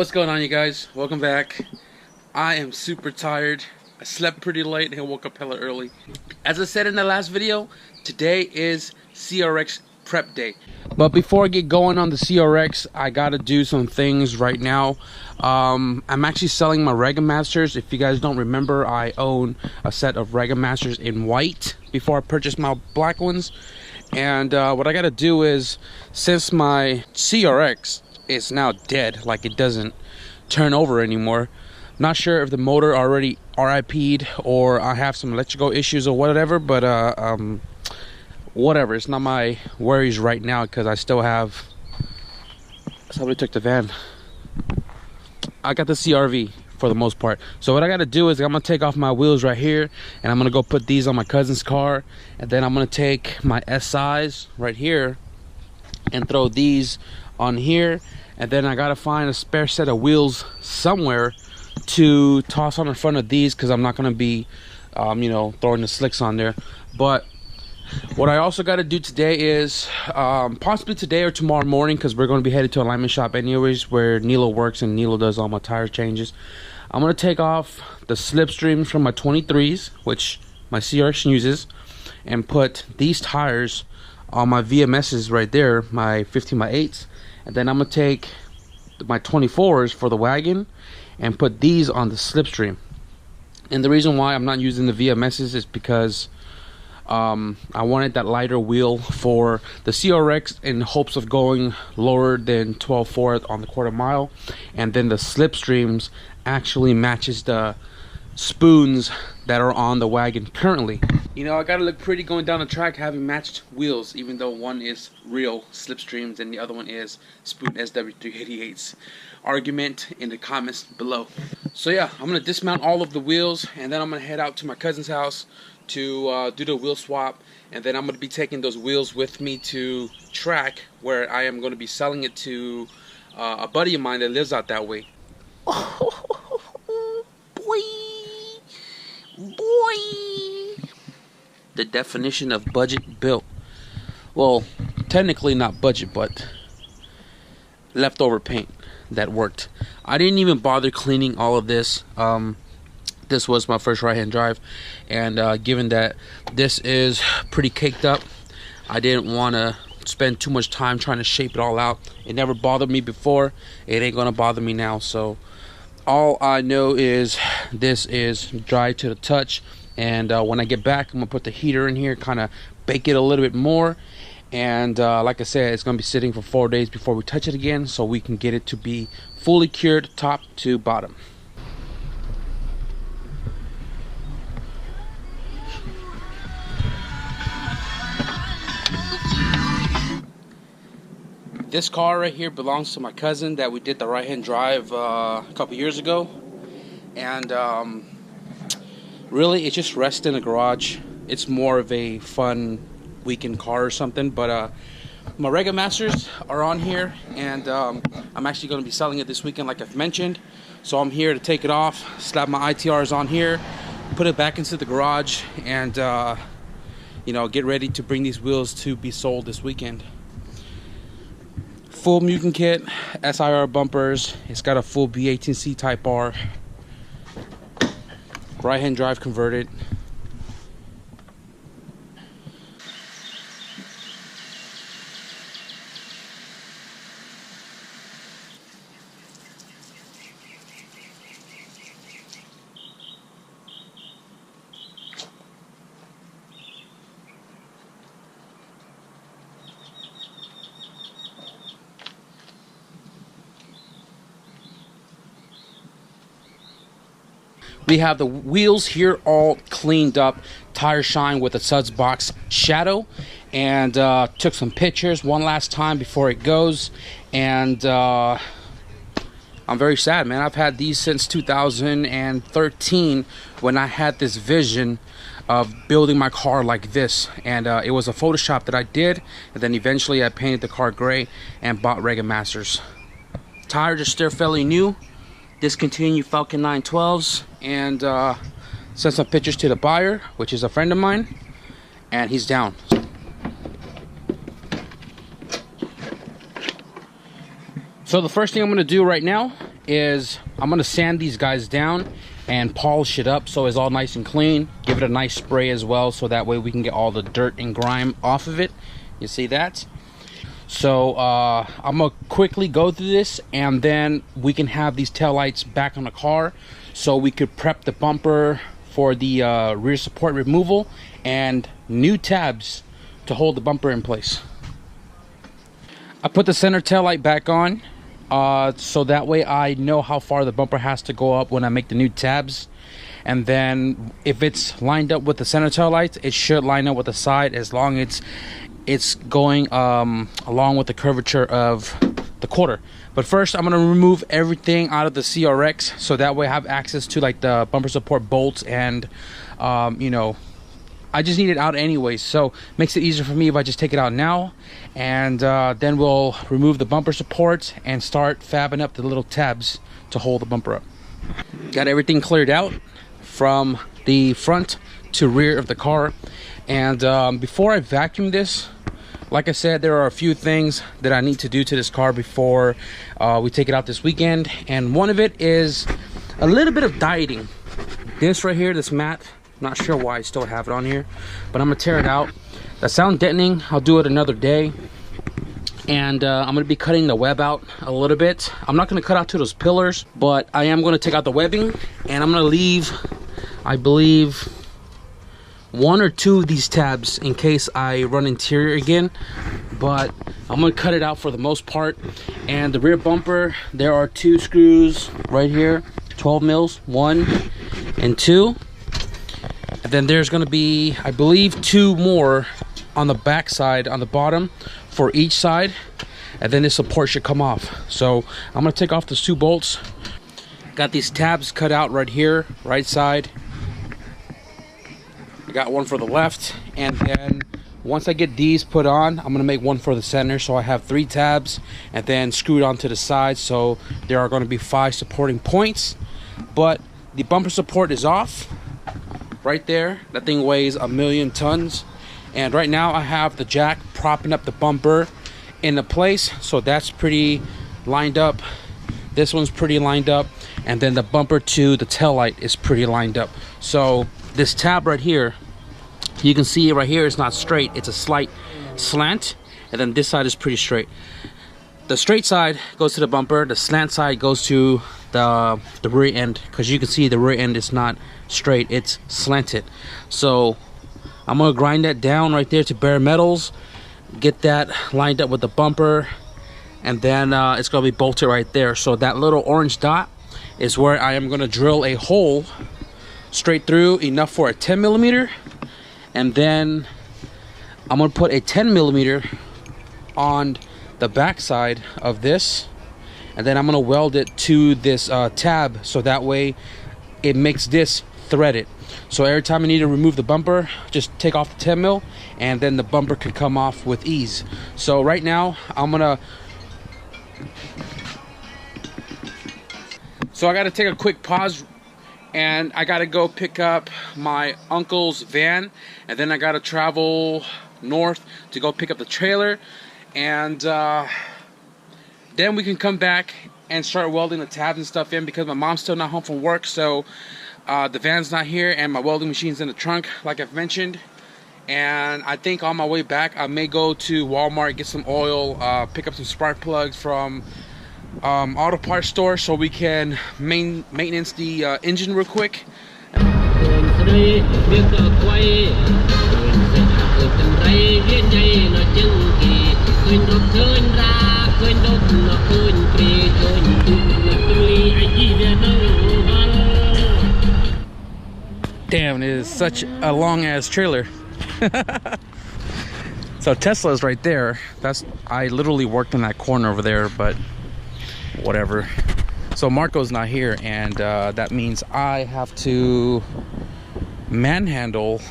What's going on, you guys? Welcome back. I am super tired. I slept pretty late and woke up hella early. As I said in the last video, today is CRX prep day. But before I get going on the CRX, I gotta do some things right now. I'm actually selling my Rega Masters. If you guys don't remember, I own a set of Rega Masters in white before I purchased my black ones. And what I gotta do is, since my CRX is now dead, like it doesn't turn over anymore, not sure if the motor already RIP'd or I have some electrical issues or whatever, but whatever, it's not my worries right now because I still have... Somebody took the van. I got the CRV for the most part. So what I gotta do is I'm gonna take off my wheels right here and I'm gonna go put these on my cousin's car, and then I'm gonna take my SIs right here and throw these on here, and then I gotta find a spare set of wheels somewhere to toss on in front of these because I'm not gonna be you know, throwing the slicks on there. But what I also got to do today is possibly today or tomorrow morning, because we're going to be headed to alignment shop anyways, where Nilo works and Nilo does all my tire changes. I'm going to take off the slipstreams from my 23s, which my CRX uses, and put these tires on my VMSs right there, my 15x8s. And then I'm going to take my 24s for the wagon and put these on the slipstream. And the reason why I'm not using the VMSs is because I wanted that lighter wheel for the CRX in hopes of going lower than 12/4 on the quarter mile, and then the slipstreams actually matches the spoons that are on the wagon currently. You know, I gotta look pretty going down the track having matched wheels, even though one is real slipstreams and the other one is spoon SW388s. Argument in the comments below. So yeah, I'm gonna dismount all of the wheels and then I'm gonna head out to my cousin's house to do the wheel swap, and then I'm going to be taking those wheels with me to track, where I am going to be selling it to a buddy of mine that lives out that way. Oh, boy. The definition of budget built. Well, technically not budget, but leftover paint that worked. I didn't even bother cleaning all of this. This was my first right-hand drive, and given that this is pretty caked up, I didn't want to spend too much time trying to shape it all out. It never bothered me before, it ain't gonna bother me now. So all I know is this is dry to the touch, and when I get back, I'm gonna put the heater in here, kind of bake it a little bit more, and like I said, it's gonna be sitting for 4 days before we touch it again, so we can get it to be fully cured top to bottom. This car right here belongs to my cousin that we did the right-hand drive a couple years ago, and really it just rests in the garage. It's more of a fun weekend car or something, but my Rega Masters are on here, and I'm actually going to be selling it this weekend like I've mentioned. So I'm here to take it off, slap my ITRs on here, put it back into the garage, and you know, get ready to bring these wheels to be sold this weekend. Full Mutant kit, SIR bumpers. It's got a full B18C Type R, right-hand drive converted. We have the wheels here all cleaned up, tire shine with a Suds box shadow, and took some pictures one last time before it goes. And I'm very sad, man. I've had these since 2013 when I had this vision of building my car like this, and it was a Photoshop that I did, and then eventually I painted the car gray and bought Rega Masters. Tires are still fairly new. Discontinued Falcon 912s, and sent some pictures to the buyer, which is a friend of mine, and he's down. So the first thing I'm going to do right now is I'm gonna sand these guys down and polish it up so it's all nice and clean. Give it a nice spray as well, so that way we can get all the dirt and grime off of it. You see that? So I'm gonna quickly go through this, and then we can have these taillights back on the car, so we could prep the bumper for the rear support removal and new tabs to hold the bumper in place. I put the center taillight back on, so that way I know how far the bumper has to go up when I make the new tabs. And then if it's lined up with the center taillights, it should line up with the side, as long as it's going along with the curvature of the quarter. But first I'm going to remove everything out of the CRX, so that way I have access to like the bumper support bolts, and you know, I just need it out anyway, so makes it easier for me if I just take it out now. And then we'll remove the bumper supports and start fabbing up the little tabs to hold the bumper up. Got everything cleared out from the front to rear of the car. And before I vacuum this, like I said, there are a few things that I need to do to this car before we take it out this weekend. And one of it is a little bit of dieting. This right here, this mat, not sure why I still have it on here, but I'm gonna tear it out. The sound deadening, I'll do it another day. And I'm gonna be cutting the web out a little bit. I'm not gonna cut out to those pillars, but I am gonna take out the webbing, and I'm gonna leave, I believe, 1 or 2 of these tabs in case I run interior again. But I'm gonna cut it out for the most part. And the rear bumper, there are 2 screws right here, 12 mils, 1 and 2. And then there's gonna be, I believe, 2 more on the back side, on the bottom, for each side. And then this support should come off. So I'm gonna take off the 2 bolts. Got these tabs cut out right here, right side. I got one for the left, and then once I get these put on, I'm gonna make one for the center, so I have 3 tabs, and then screwed onto the side, so there are going to be 5 supporting points. But the bumper support is off right there. That thing weighs 1,000,000 tons, and right now I have the jack propping up the bumper into place, so that's pretty lined up. This one's pretty lined up, and then the bumper to the tail light is pretty lined up. So this tab right here, you can see right here, it's not straight, it's a slight slant, and then this side is pretty straight. The straight side goes to the bumper, the slant side goes to the rear end, because you can see the rear end is not straight, it's slanted. So I'm gonna grind that down right there to bare metals, get that lined up with the bumper, and then it's gonna be bolted right there. So that little orange dot is where I am gonna drill a hole straight through, enough for a 10mm, and then I'm gonna put a 10mm on the back side of this, and then I'm gonna weld it to this tab, so that way it makes this threaded. So every time I need to remove the bumper, just take off the 10mm, and then the bumper can come off with ease. So right now I gotta take a quick pause, and I gotta go pick up my uncle's van, and then I gotta travel north to go pick up the trailer, and then we can come back and start welding the tabs and stuff in, because my mom's still not home from work. So the van's not here, and my welding machine's in the trunk, like I've mentioned. And I think on my way back I may go to Walmart, get some oil, pick up some spark plugs from auto parts store, so we can maintenance the engine real quick. Damn, it is such a long ass trailer. So Tesla's right there. I literally worked in that corner over there, but whatever. So Marco's not here, and that means I have to manhandle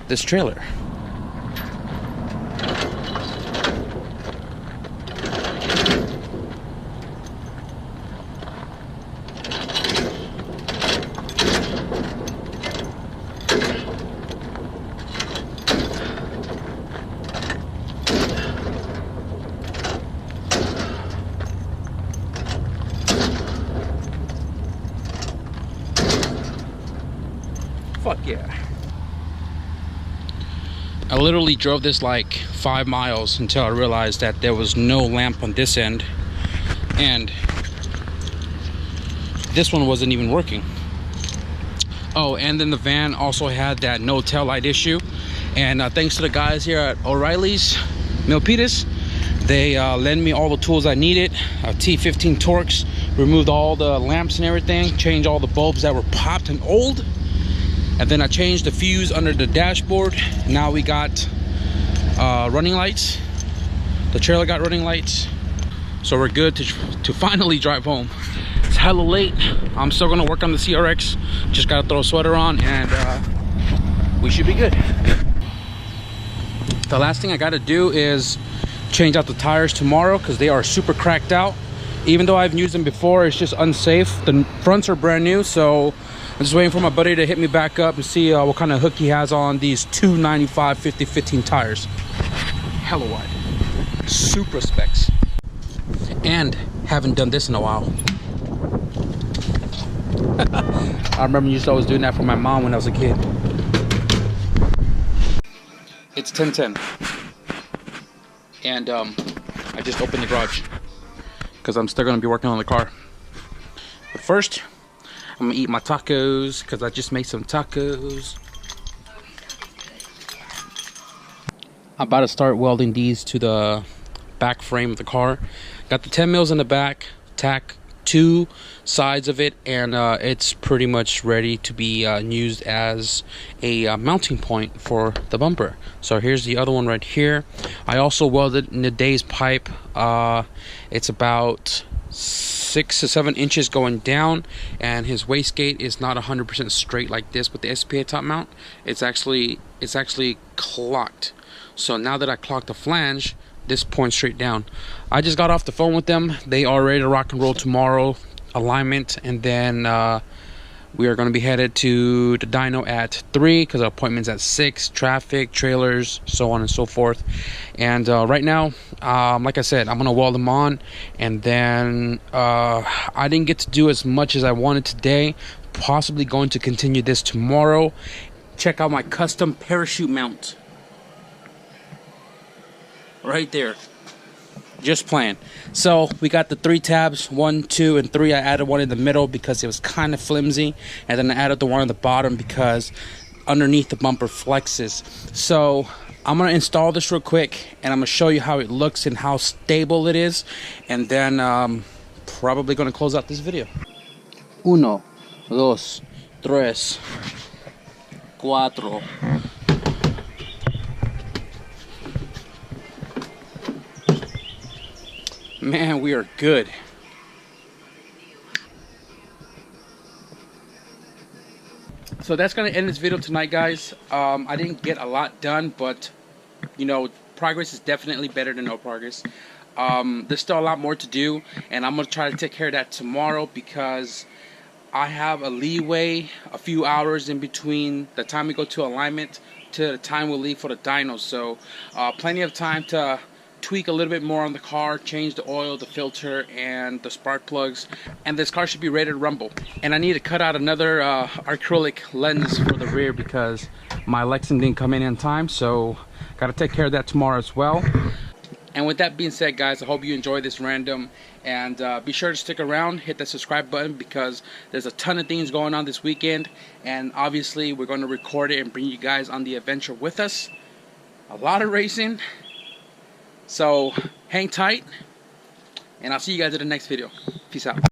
this trailer. Fuck yeah. I literally drove this like 5 miles until I realized that there was no lamp on this end, and this one wasn't even working. Oh, and then the van also had that no tail light issue, and thanks to the guys here at O'Reilly's Milpitas, they lent me all the tools I needed. T15 Torx, removed all the lamps and everything, changed all the bulbs that were popped and old, and then I changed the fuse under the dashboard. Now we got running lights. The trailer got running lights, so we're good to finally drive home. It's hella late. I'm still gonna work on the CRX. Just gotta throw a sweater on, and we should be good. The last thing I gotta do is change out the tires tomorrow because they are super cracked out. Even though I've used them before, it's just unsafe. The fronts are brand new, so I'm just waiting for my buddy to hit me back up and see what kind of hook he has on these 295 50/15 tires. Hella wide, super specs, and haven't done this in a while. I remember used to always doing that for my mom when I was a kid. It's 10:10, and I just opened the garage because I'm still gonna be working on the car. But first, I'm gonna eat my tacos because I just made some tacos. I'm about to start welding these to the back frame of the car. Got the 10 mils in the back, tack 2 sides of it, and it's pretty much ready to be used as a mounting point for the bumper. So here's the other one right here. I also welded in the day's pipe. It's about 6 to 7 inches going down, and his wastegate is not 100% straight like this with the SPA top mount. It's actually clocked. So now that I clocked the flange, this points straight down. I just got off the phone with them. They are ready to rock and roll tomorrow, alignment, and then we are going to be headed to the dyno at 3 because our appointment's at 6. Traffic, trailers, so on and so forth. And right now, like I said, I'm going to weld them on, and then I didn't get to do as much as I wanted today. Possibly going to continue this tomorrow. Check out my custom parachute mount. Right there, just playing. So we got the 3 tabs, 1, 2, and 3. I added one in the middle because it was kind of flimsy, and then I added the one on the bottom because underneath the bumper flexes. So I'm gonna install this real quick, and I'm gonna show you how it looks and how stable it is, and then probably gonna close out this video. 1, 2, 3, 4. Man, we are good. So that's gonna end this video tonight, guys. I didn't get a lot done, but you know, progress is definitely better than no progress. There's still a lot more to do, and I'm gonna try to take care of that tomorrow because I have a leeway, a few hours in between the time we go to alignment to the time we'll leave for the dyno. So plenty of time to tweak a little bit more on the car, change the oil, the filter, and the spark plugs, and this car should be ready to rumble. And I need to cut out another acrylic lens for the rear because my Lexan didn't come in time, so gotta take care of that tomorrow as well. And with that being said, guys, I hope you enjoyed this random, and be sure to stick around, hit that subscribe button because there's a ton of things going on this weekend, and obviously we're going to record it and bring you guys on the adventure with us. A lot of racing. So hang tight, and I'll see you guys in the next video. Peace out.